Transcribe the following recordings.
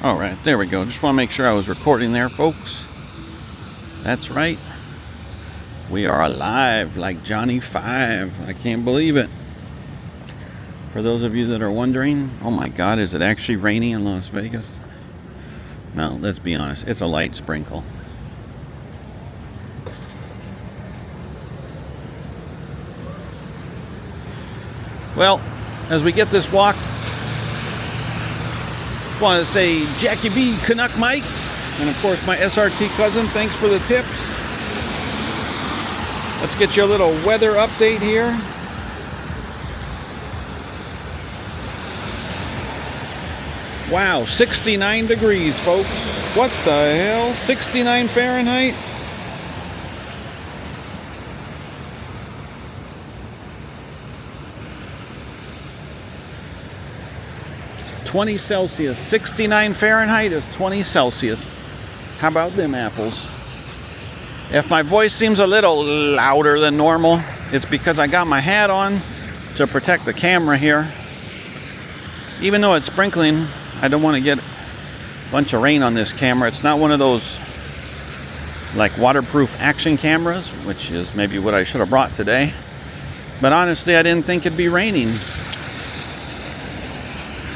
All right, there we go. Just want to make sure I was recording there, folks. That's right. We are alive like Johnny 5. I can't believe it. For those of you that are wondering, oh my God, is it actually raining in Las Vegas? No, let's be honest. It's a light sprinkle. Well, as we get this walk, want to say Jackie B, Canuck Mike, and of course my SRT cousin, thanks for the tips. Let's get you a little weather update here. Wow, 69 degrees, folks. What the hell? 69 Fahrenheit? $20 Celsius. 69 Fahrenheit is 20 Celsius. How about them apples? If my voice seems a little louder than normal, it's because I got my hat on to protect the camera here. Even though it's sprinkling, I don't want to get a bunch of rain on this camera. It's not one of those like waterproof action cameras, which is maybe what I should have brought today. But honestly, I didn't think it'd be raining.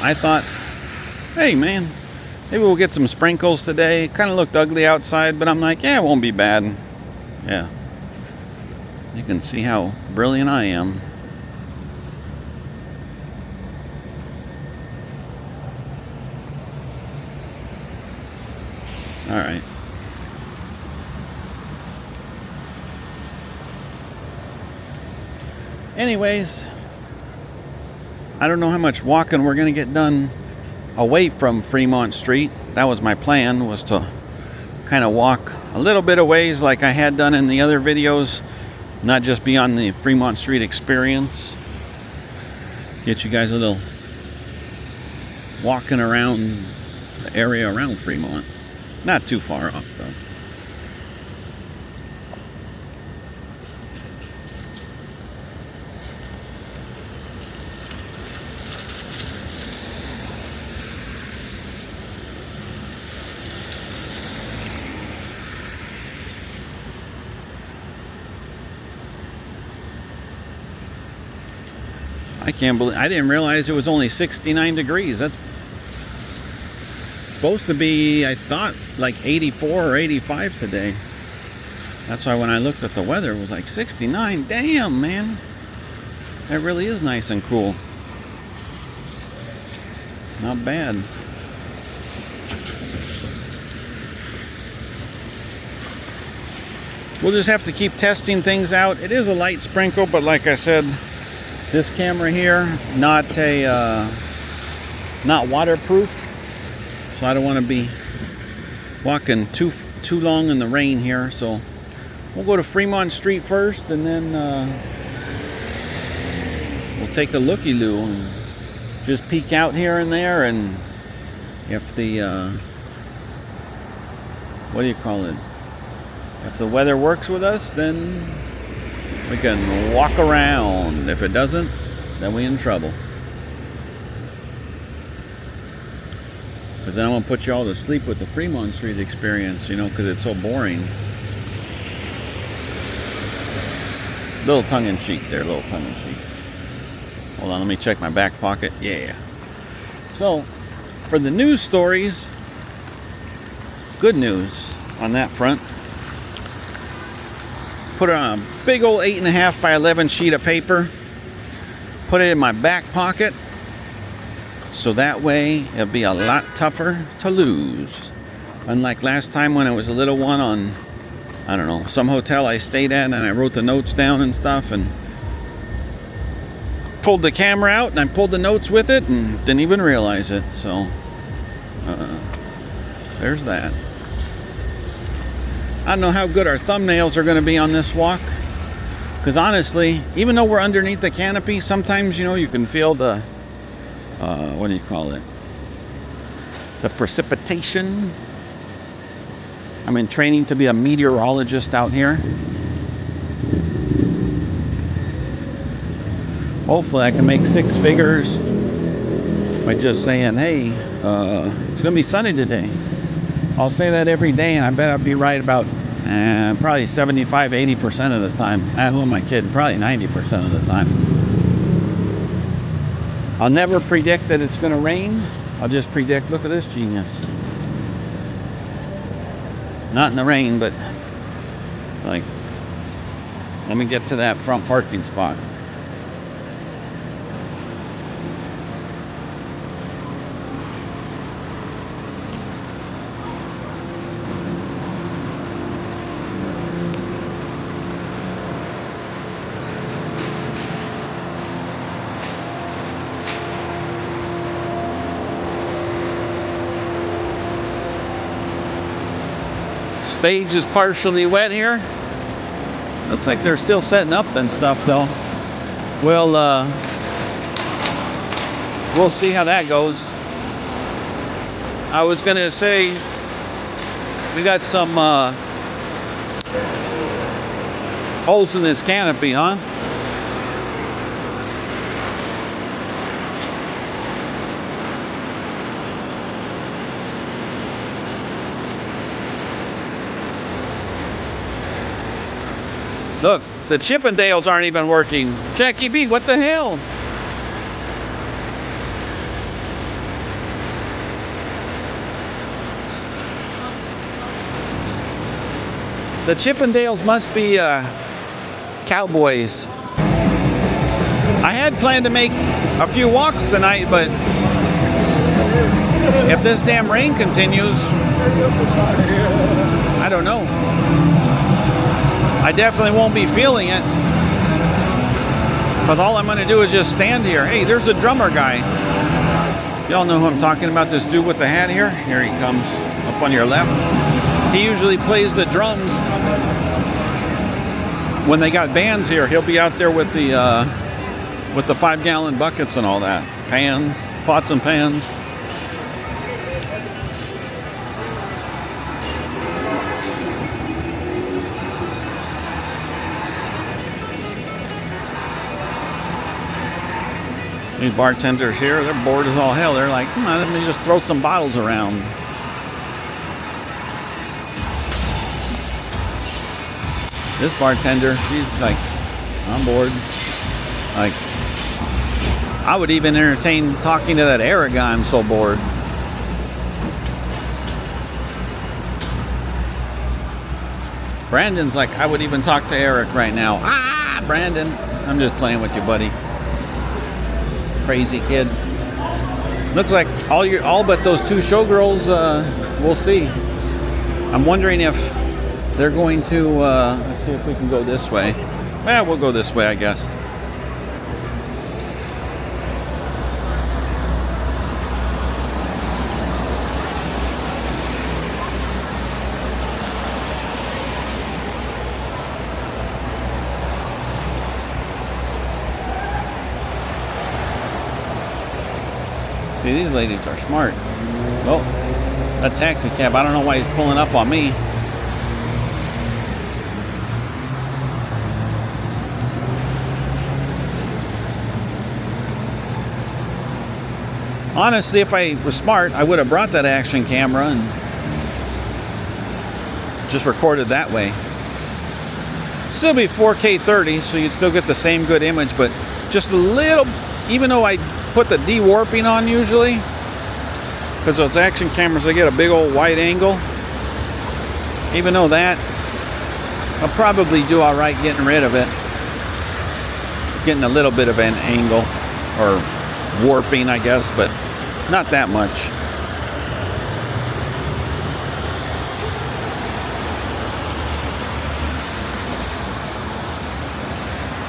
I thought, hey man, maybe we'll get some sprinkles today. It kind of looked ugly outside, but I'm like, yeah, it won't be bad. Yeah. You can see how brilliant I am. All right. Anyways, I don't know how much walking we're going to get done away from Fremont Street. That was my plan, was to kind of walk a little bit of ways like I had done in the other videos, not just be on the Fremont Street Experience. Get you guys a little walking around the area around Fremont. Not too far off though. I can't believe, I didn't realize it was only 69 degrees. That's supposed to be, I thought, like 84 or 85 today. That's why when I looked at the weather, it was like 69. Damn, man. That really is nice and cool. Not bad. We'll just have to keep testing things out. It is a light sprinkle, but like I said, this camera here, not waterproof, so I don't want to be walking too long in the rain here. So we'll go to Fremont Street first, and then we'll take a looky-loo and just peek out here and there. And if the what do you call it? If the weather works with us, then we can walk around. If it doesn't, then we're in trouble. Because then I'm going to put you all to sleep with the Fremont Street Experience, you know, because it's so boring. Little tongue-in-cheek there, little tongue-in-cheek. Hold on, let me check my back pocket. Yeah. So, for the news stories, good news on that front. Put it on a big old 8.5 by 11 sheet of paper. Put it in my back pocket. So that way it'll be a lot tougher to lose. Unlike last time when it was a little one on, I don't know, some hotel I stayed at, and I wrote the notes down and stuff and pulled the camera out and I pulled the notes with it and didn't even realize it. So there's that. I don't know how good our thumbnails are going to be on this walk, because honestly, even though we're underneath the canopy, sometimes, you know, you can feel the what do you call it, the precipitation. I'm in training to be a meteorologist out here. Hopefully I can make 6 figures by just saying, hey, it's gonna be sunny today. I'll say that every day, and I bet I'll be right about probably 75-80% of the time. Who am I kidding? Probably 90% of the time. I'll never predict that it's gonna rain. I'll just predict, look at this genius. Not in the rain, but like, let me get to that front parking spot. Stage is partially wet here. Looks like they're still setting up and stuff though. We'll see how that goes. I was gonna say we got some holes in this canopy, huh? Look, the Chippendales aren't even working. Jackie B, what the hell? The Chippendales must be cowboys. I had planned to make a few walks tonight, but if this damn rain continues, I don't know. I definitely won't be feeling it. But all I'm going to do is just stand here. Hey, there's a drummer guy. Y'all know who I'm talking about, this dude with the hat here? Here he comes, up on your left. He usually plays the drums when they got bands here. He'll be out there with the 5-gallon buckets and all that. Pans, pots and pans. These bartenders here, they're bored as all hell. They're like, come on, let me just throw some bottles around. This bartender, she's like, I'm bored. Like, I would even entertain talking to that Eric guy. I'm so bored. Brandon's like, I would even talk to Eric right now. Ah, Brandon. I'm just playing with you, buddy. Crazy kid. Looks like all but those 2 showgirls, we'll see. I'm wondering if they're going to, let's see if we can go this way. Well, we'll go this way, I guess. See, these ladies are smart. Oh, that taxi cab, I don't know why he's pulling up on me. Honestly, if I was smart, I would have brought that action camera and just recorded that way. Still be 4K 30, so you'd still get the same good image, but just a little, even though I put the de-warping on usually, because those action cameras, they get a big old wide angle. Even though that, I'll probably do all right getting rid of it. Getting a little bit of an angle, or warping, I guess, but not that much.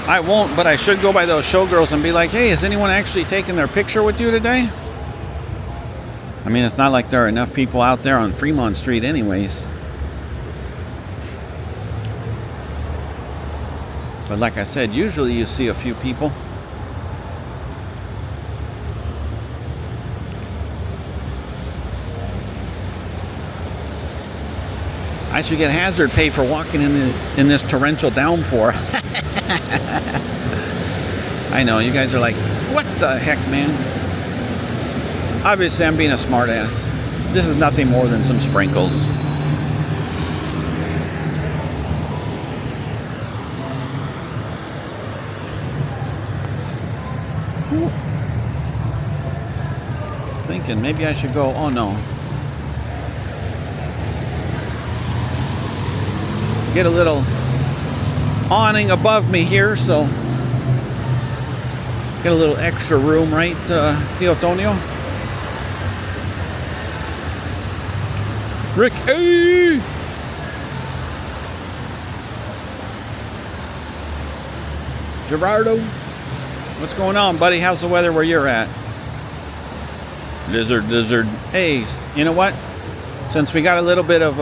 I won't, but I should go by those showgirls and be like, hey, is anyone actually taking their picture with you today? I mean, it's not like there are enough people out there on Fremont Street anyways. But like I said, usually you see a few people. I should get hazard pay for walking in this torrential downpour. I know, you guys are like, what the heck, man? Obviously, I'm being a smartass. This is nothing more than some sprinkles. Ooh. Thinking maybe I should go. Oh no. Get a little awning above me here, so get a little extra room, right, Tio Tonio? Rick, hey! Gerardo, what's going on, buddy? How's the weather where you're at? Lizard. Hey, you know what? Since we got a little bit of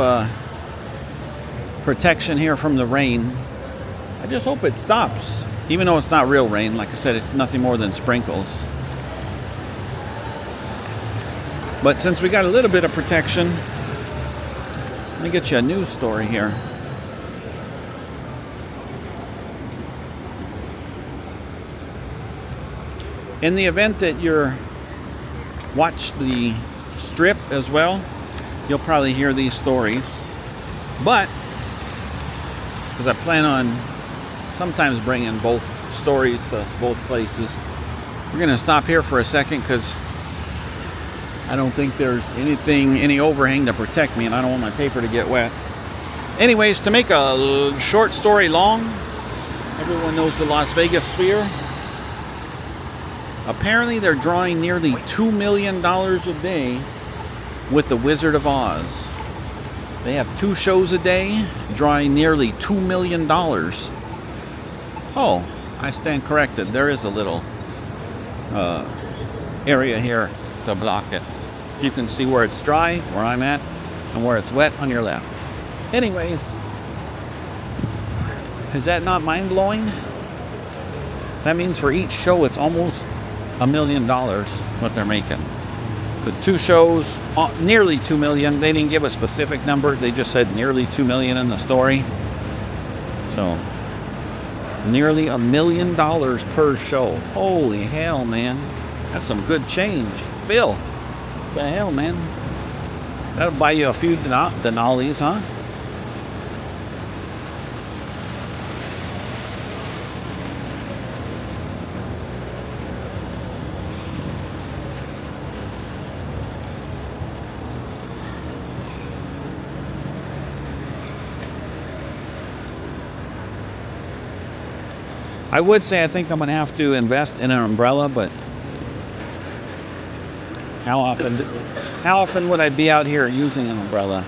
protection here from the rain, I just hope it stops. Even though it's not real rain, like I said, it's nothing more than sprinkles. But since we got a little bit of protection, let me get you a news story here. In the event that you're watch the strip as well, you'll probably hear these stories. But because I plan on sometimes bringing both stories to both places, we're gonna stop here for a second because I don't think there's any overhang to protect me, and I don't want my paper to get wet. Anyways, to make a short story long, everyone knows the Las Vegas Sphere. Apparently they're drawing nearly $2 million a day with the Wizard of Oz. They have 2 shows a day, drawing nearly $2 million. Oh, I stand corrected. There is a little area here to block it. You can see where it's dry, where I'm at, and where it's wet on your left. Anyways, is that not mind-blowing? That means for each show it's almost $1 million what they're making. The 2 shows, nearly 2 million. They didn't give a specific number. They just said nearly 2 million in the story. So nearly $1 million per show. Holy hell, man. That's some good change. Phil, what the hell, man? That'll buy you a few Denali's, huh? I would say I think I'm going to have to invest in an umbrella, but how often would I be out here using an umbrella?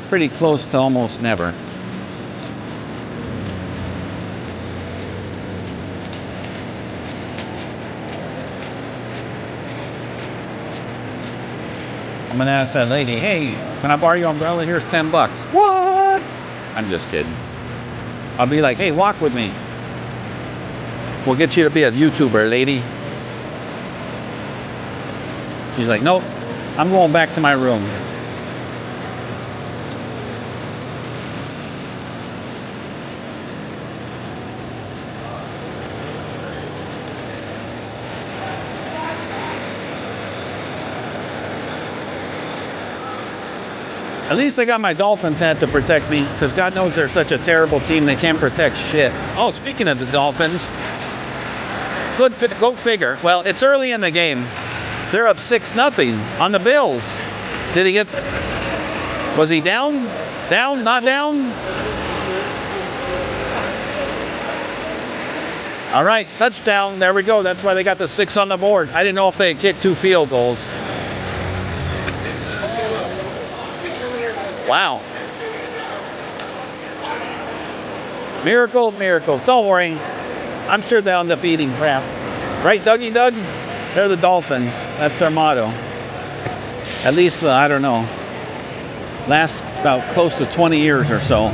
Pretty close to almost never. I'm going to ask that lady, hey, can I borrow your umbrella? Here's 10 bucks. What? I'm just kidding. I'll be like, hey, walk with me. We'll get you to be a YouTuber, lady. She's like, nope, I'm going back to my room. At least I got my Dolphins hat to protect me, because God knows they're such a terrible team, they can't protect shit. Oh, speaking of the Dolphins, go figure. Well, it's early in the game. They're up 6-0 on the Bills. Did he get... Was he down? Down? Not down? All right, touchdown. There we go. That's why they got the 6 on the board. I didn't know if they had kicked 2 field goals. Wow. Miracles, miracles. Don't worry. I'm sure they'll end up eating crap. Right, Dougie Doug? They're the Dolphins. That's their motto. At least, I don't know, last about close to 20 years or so.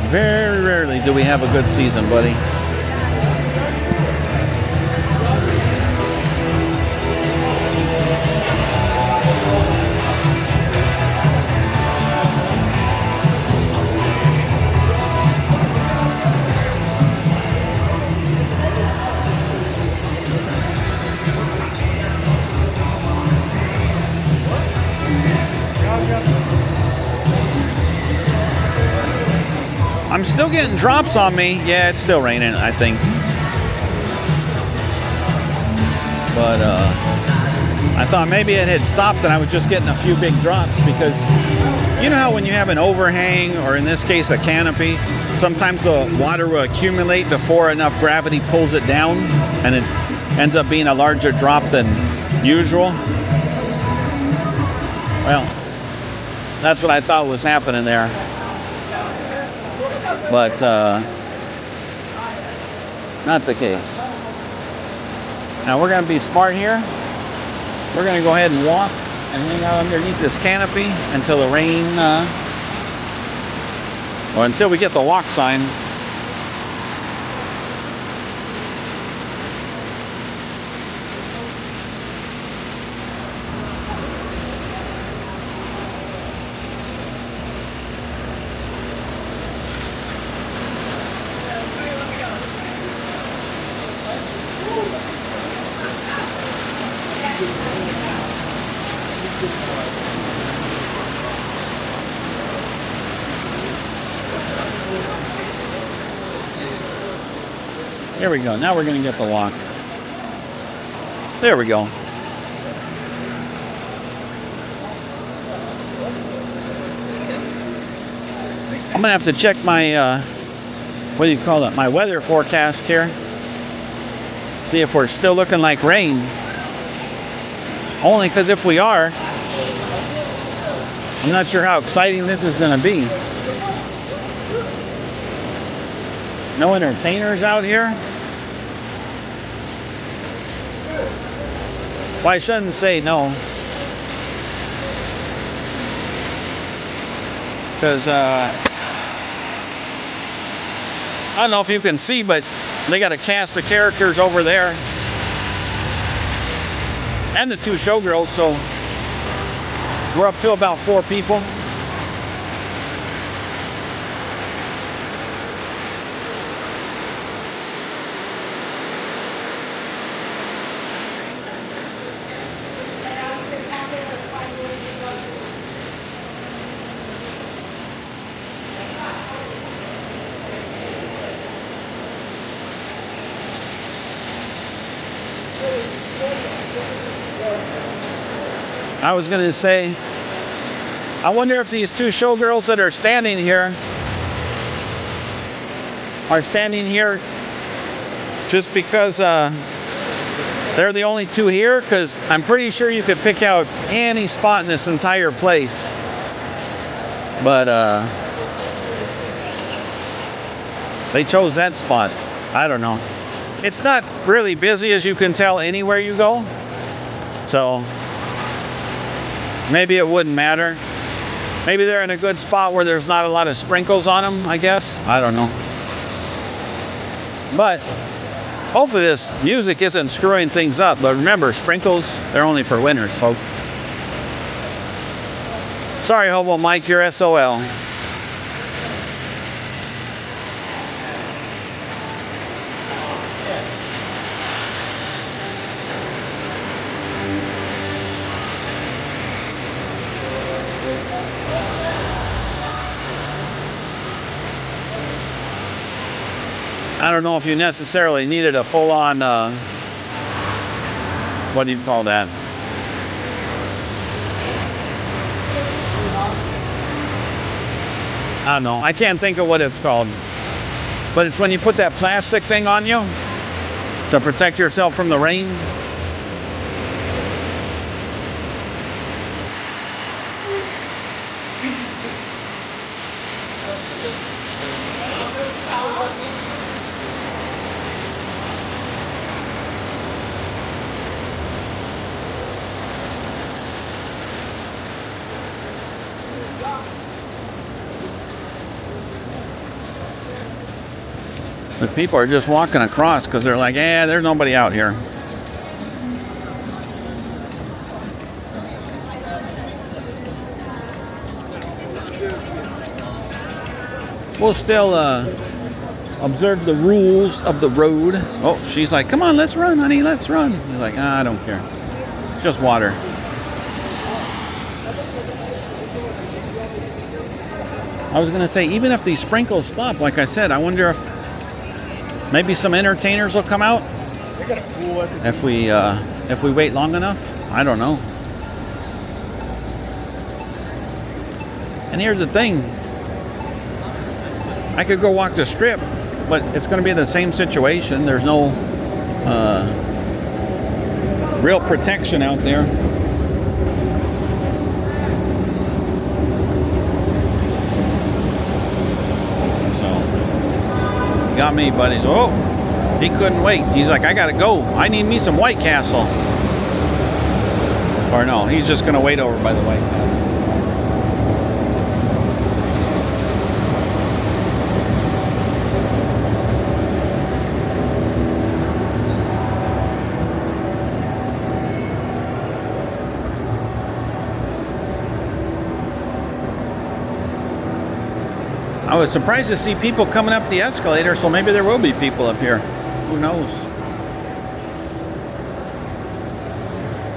Very rarely do we have a good season, buddy. still getting drops on me. Yeah, it's still raining, I think. But I thought maybe it had stopped and I was just getting a few big drops, because you know how when you have an overhang, or in this case a canopy, sometimes the water will accumulate before enough gravity pulls it down, and it ends up being a larger drop than usual. Well, that's what I thought was happening there. But not the case. Now we're going to be smart here. We're going to go ahead and walk and hang out underneath this canopy until the rain, or until we get the walk sign. Here we go. Now we're going to get the walk. There we go. I'm going to have to check my, what do you call it? My weather forecast here. See if we're still looking like rain. Only because if we are, I'm not sure how exciting this is going to be. No entertainers out here? Well, I shouldn't say no. Because, I don't know if you can see, but they got a cast of characters over there. And the two showgirls, so we're up to about 4 people. I was going to say, I wonder if these two showgirls that are standing here are standing here just because they're the only two here, because I'm pretty sure you could pick out any spot in this entire place. But they chose that spot. I don't know. It's not really busy, as you can tell, anywhere you go. So maybe it wouldn't matter. Maybe they're in a good spot where there's not a lot of sprinkles on them, I guess. I don't know. But hopefully this music isn't screwing things up. But remember, sprinkles, they're only for winners, folks. Sorry, Hobo Mike, you're SOL. I don't know if you necessarily needed a full-on, what do you call that? I don't know. I can't think of what it's called. But it's when you put that plastic thing on you to protect yourself from the rain. But people are just walking across because they're like, yeah, there's nobody out here. We'll still observe the rules of the road. Oh, she's like, come on, let's run, honey, let's run. He's like, I don't care. It's just water. I was gonna say, even if these sprinkles stop, like I said, I wonder if maybe some entertainers will come out if we wait long enough. I don't know. And here's the thing, I could go walk the strip, but it's going to be the same situation. There's no real protection out there. So, got me, buddies. Oh, he couldn't wait. He's like, I gotta go. I need me some White Castle. Or no, he's just gonna wait over by the White Castle. I was surprised to see people coming up the escalator, so maybe there will be people up here. Who knows?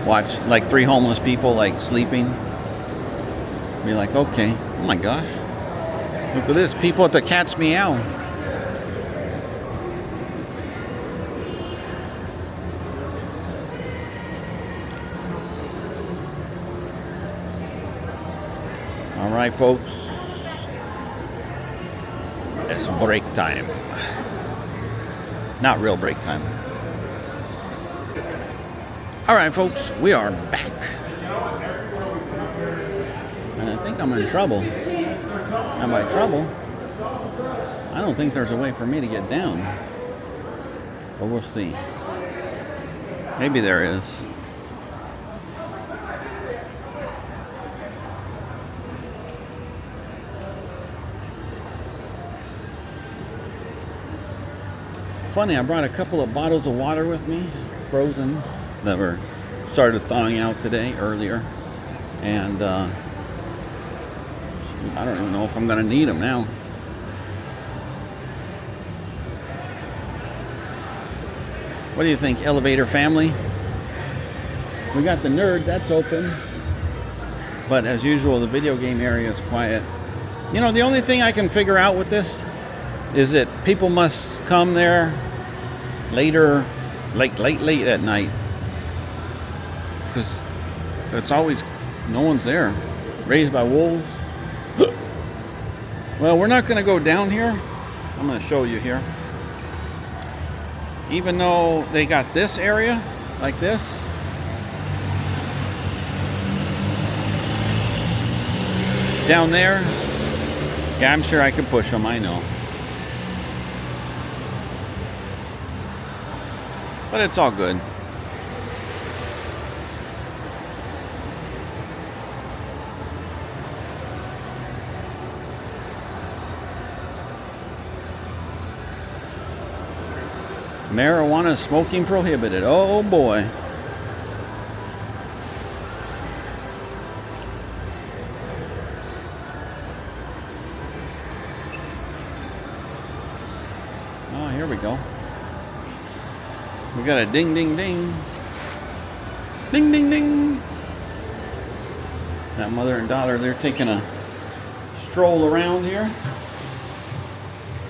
Watch like 3 homeless people like sleeping. Be like, okay, oh my gosh. Look at this, people at the Cat's Meow. All right, folks. It's break time. Not real break time. All right, folks, we are back. And I think I'm in trouble. And by trouble, I don't think there's a way for me to get down. But we'll see. Maybe there is. Funny, I brought a couple of bottles of water with me, frozen, that were started thawing out today, earlier. And I don't even know if I'm gonna need them now. What do you think, elevator family? We got the nerd, that's open. But as usual, the video game area is quiet. You know, the only thing I can figure out with this is that people must come there later, late at night, because it's always, no one's there. Raised by wolves. Well, we're not going to go down here. I'm going to show you here. Even though they got this area like this, down there, yeah, I'm sure I could push them, I know. But it's all good. Marijuana smoking prohibited. Oh boy. Oh, here we go. We got a ding, ding, ding. Ding, ding, ding. That mother and daughter, they're taking a stroll around here.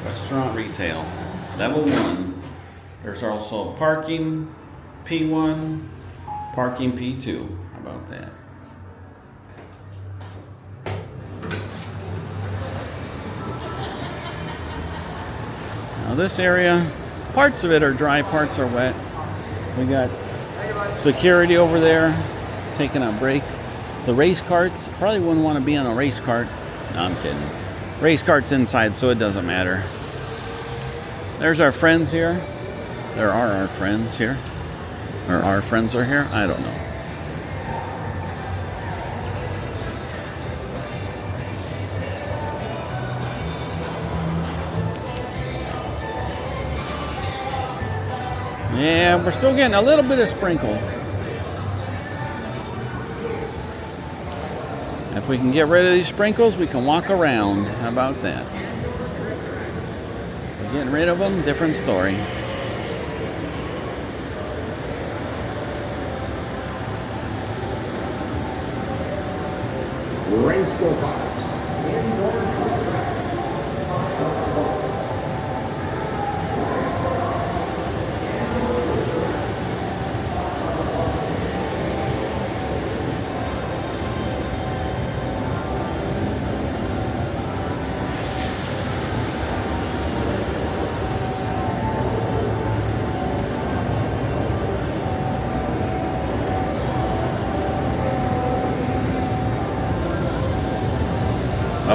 Restaurant retail, level 1. There's also parking, P1, parking P2. How about that? Now this area, parts of it are dry, parts are wet. We got security over there taking a break. The race carts, probably wouldn't want to be on a race cart. No, I'm kidding. Race cart's inside, so it doesn't matter. There's our friends here. There are our friends here. Or our friends are here. I don't know. Yeah, we're still getting a little bit of sprinkles. If we can get rid of these sprinkles, we can walk around. How about that? Getting rid of them, different story. Race go Fox.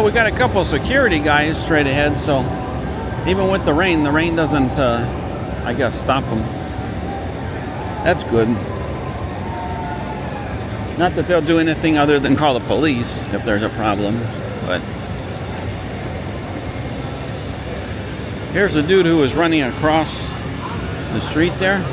we got a couple security guys straight ahead, so even with the rain doesn't, I guess, stop them. That's good. Not that they'll do anything other than call the police if there's a problem, but here's the dude who was running across the street there.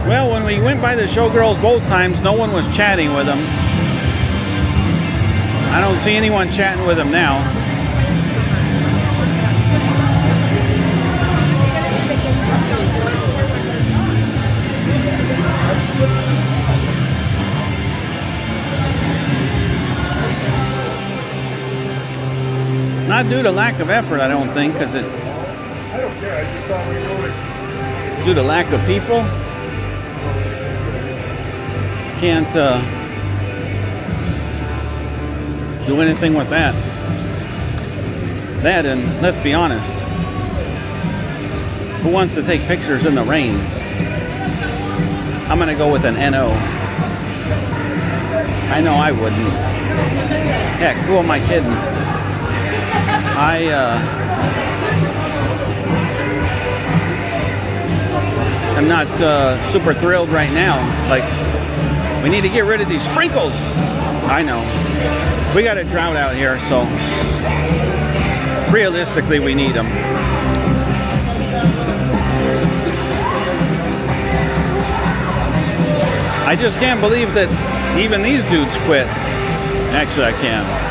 Well, when we went by the Showgirls both times, no one was chatting with them. I don't see anyone chatting with them now. Not due to lack of effort, I don't think, because I don't care. I just thought we noticed. Due to lack of people. Can't do anything with that. That, and let's be honest, who wants to take pictures in the rain? I'm gonna go with an NO. I know I wouldn't. Heck, who am I kidding? I'm not super thrilled right now. Like, we need to get rid of these sprinkles. I know. We got a drought out here, so realistically we need them. I just can't believe that even these dudes quit. Actually, I can.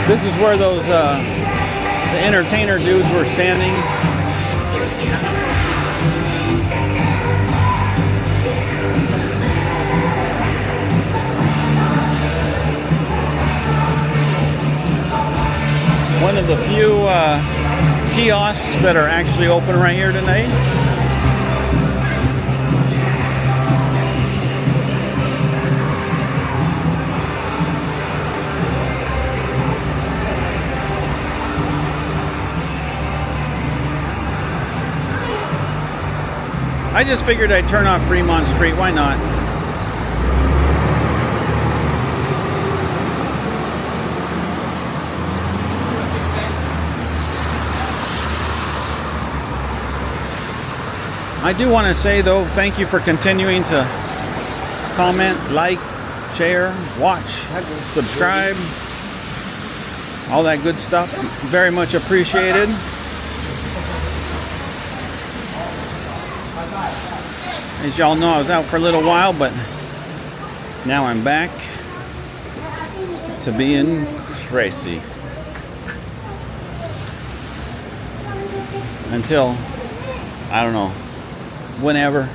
This is where those the entertainer dudes were standing. One of the few kiosks that are actually open right here tonight. I just figured I'd turn off Fremont Street. Why not? I do want to say, though, thank you for continuing to comment, like, share, watch, subscribe, all that good stuff. Very much appreciated. As y'all know, I was out for a little while, but now I'm back to being crazy. Until, I don't know, whenever.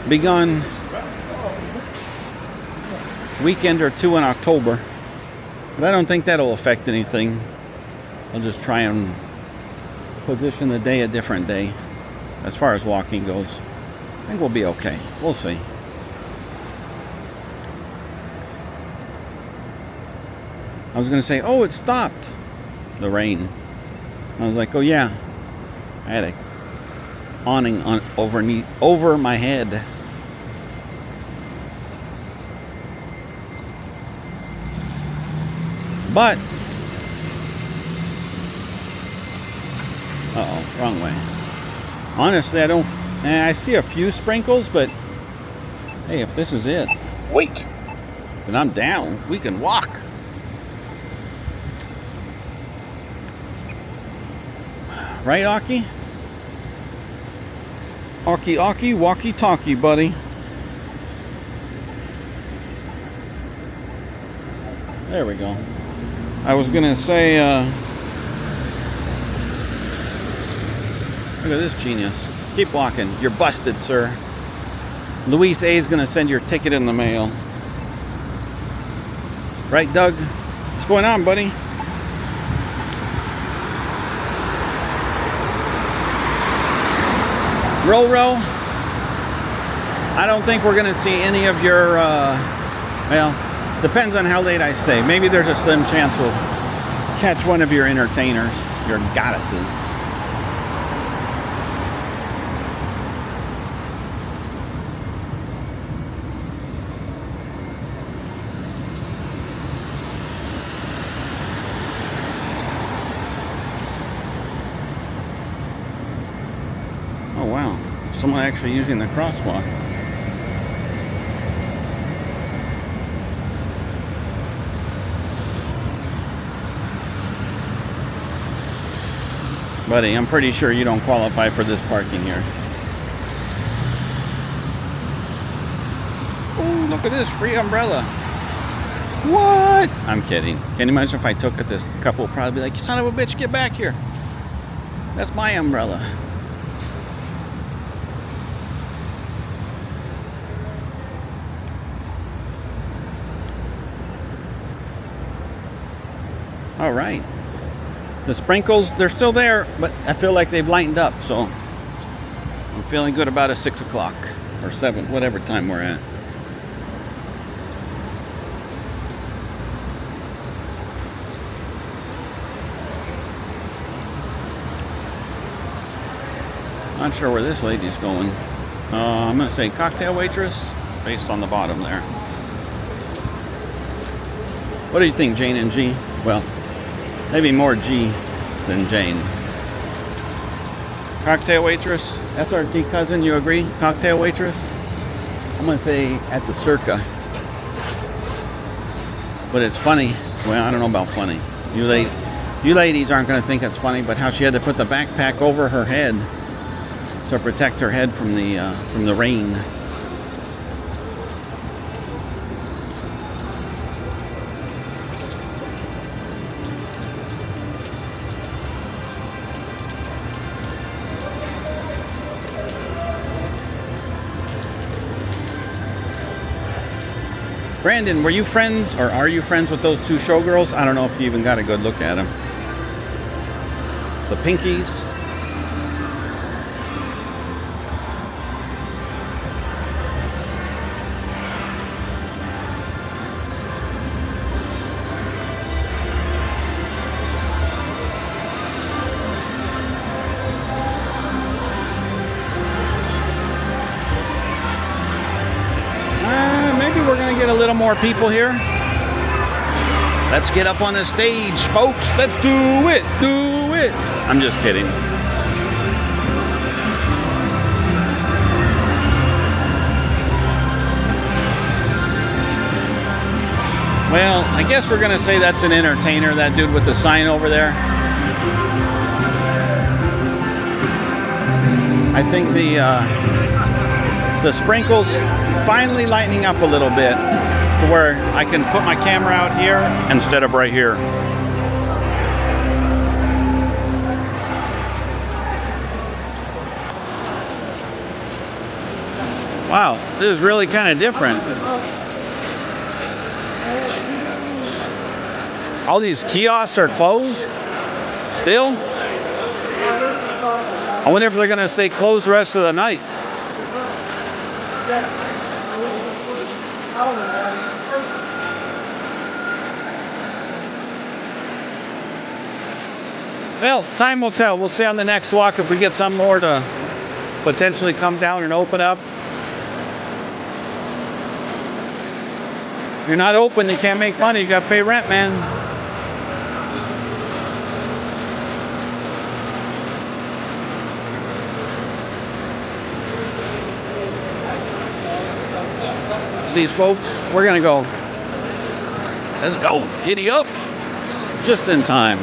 Be gone weekend or two in October, but I don't think that'll affect anything. I'll just try and position the day a different day as far as walking goes. I think we'll be okay. We'll see. I was going to say, oh, it stopped. The rain. I was like, oh yeah. I had a awning on over my head. But, uh-oh, wrong way. Honestly, I see a few sprinkles, but hey, if this is it, wait, then I'm down. We can walk. Right, Aki? Aki, walkie-talkie, buddy. There we go. I was gonna say, look at this genius. Keep walking. You're busted, sir. Luis A is gonna send your ticket in the mail. Right, Doug? What's going on, buddy? Row. I don't think we're gonna see any of your, well, depends on how late I stay. Maybe there's a slim chance we'll catch one of your entertainers, your goddesses. Oh wow, someone actually using the crosswalk. Buddy, I'm pretty sure you don't qualify for this parking here. Oh, look at this, free umbrella. What? I'm kidding. Can you imagine if I took it? This couple would probably be like, you son of a bitch, get back here. That's my umbrella. All right. The sprinkles, they're still there, but I feel like they've lightened up, so I'm feeling good about a 6 o'clock or 7, whatever time we're at. Not sure where this lady's going. I'm going to say cocktail waitress, based on the bottom there. What do you think, Jane and G? Well, maybe more G than Jane. Cocktail waitress, SRT cousin, you agree? Cocktail waitress? I'm gonna say at the Circa. But it's funny. Well, I don't know about funny. You ladies aren't gonna think it's funny, but how she had to put the backpack over her head to protect her head from the rain. Brandon, were you friends, or are you friends with those two showgirls? I don't know if you even got a good look at them. The Pinkies. We're gonna get a little more people here. Let's get up on the stage, folks. Let's do it. I'm just kidding. Well, I guess we're gonna say that's an entertainer, that dude with the sign over there. I think the sprinkles finally lightening up a little bit to where I can put my camera out here instead of right here. Wow, this is really kind of different. All these kiosks are closed still. I wonder if they're going to stay closed the rest of the night. Well, time will tell. We'll see on the next walk if we get some more to potentially come down and open up. If you're not open, you can't make money. You got to pay rent, man. selfies, folks. We're gonna go. Let's go. Giddy up. Just in time.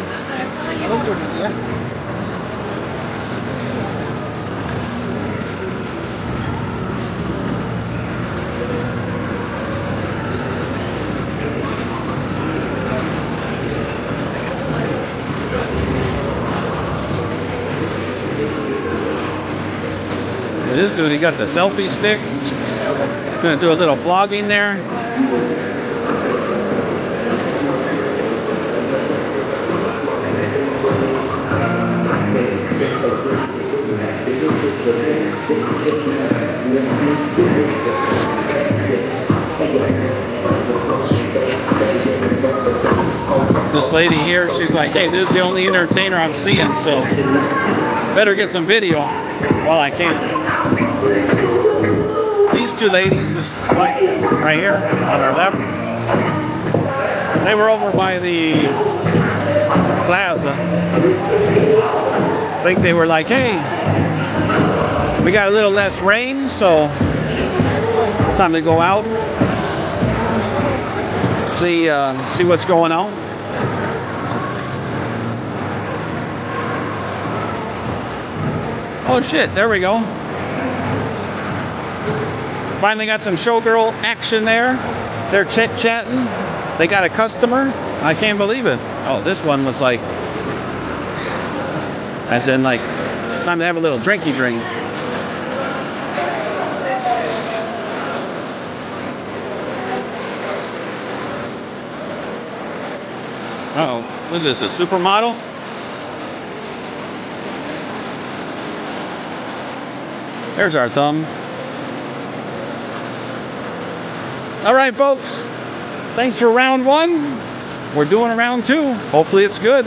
This dude, he got the selfie stick. Gonna do a little vlogging there. This lady here, she's like, hey, this is the only entertainer I'm seeing, so better get some video while I can. These two ladies, just right here on our left, they were over by the plaza. I think they were like, hey, we got a little less rain, so it's time to go out, see what's going on. Oh shit, there we go. Finally got some showgirl action there. They're chit-chatting. They got a customer. I can't believe it. Oh, this one was like, as in like, time to have a little drinky drink. Uh-oh, what is this, a supermodel? There's our thumb. All right, folks. Thanks for round one. We're doing round two. Hopefully it's good.